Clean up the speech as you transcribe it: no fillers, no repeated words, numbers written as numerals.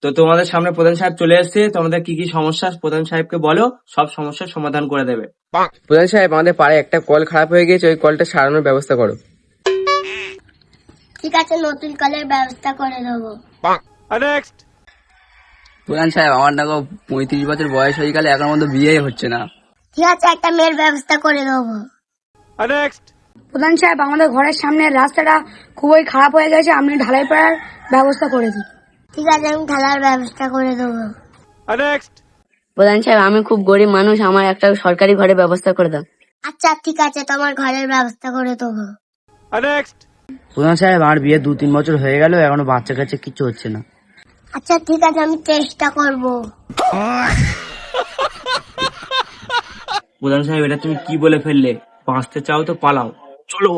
তো তোমাদের সামনে প্রধান সাহেব চলে এসেছে, তোমাদের কি কি সমস্যা প্রধান সাহেবকে বলো, সব সমস্যার সমাধান করে দেবে। প্রধান সাহেব, আমাদের পাড়ায় একটা কল খারাপ হয়ে গেছে, ওই কলটা সারানোর ব্যবস্থা করো। ঠিক আছে, নতুন কলের ব্যবস্থা করে দেবো। প্রধান সাহেব, আমার দেখো 35 বছর বয়স হয়ে গেলে এখন মতো বিয়ে হচ্ছে না। ঠিক আছে, একটা মেয়ের ব্যবস্থা করে দেবো। প্রধান সাহেব, আমাদের ঘরের সামনের রাস্তাটা খুবই খারাপ হয়ে গেছে, আপনি ঢালাই করার ব্যবস্থা করে দিন। ঠিক আছে, আমি ঢালার ব্যবস্থা করে দেবো। প্রধান সাহেব, আমি খুব গরিব মানুষ, আমার একটা সরকারি ঘরের ব্যবস্থা করে দাও। আচ্ছা ঠিক আছে, তোমার ঘরের ব্যবস্থা করে দেবো। প্রধান সাহেব, আমার বিয়ে 2-3 বছর হয়ে গেল, এখনো বাচ্চা কাচ্চা কিছু হচ্ছে না। আচ্ছা ঠিক আছে, আমি চেষ্টা করবো। প্রধান সাহেব, এটা তুমি কি বলে ফেললে? বাঁচতে চাও তো পালাও, চলো।